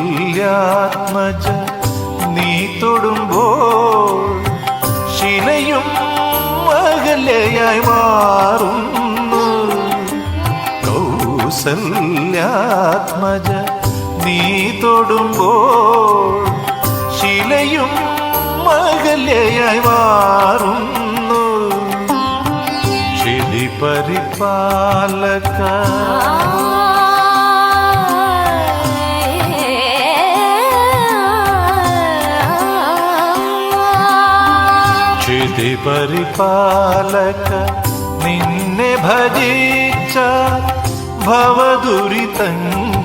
കൗസല്യാത്മജ നീ തൊടുമ്പോൾ ശിലയും അകലയായി മാറുന്നു. കൗസല്യാത്മജ നീ തൊടുമ്പോൾ ശിലയും അകലയായി മാറുന്നു. ക്ഷിതി പരിപാലക ക്ഷിതി പരിപാലക നിന്നെ ഭജിച്ച ഭവദുരിതങ്ങൾ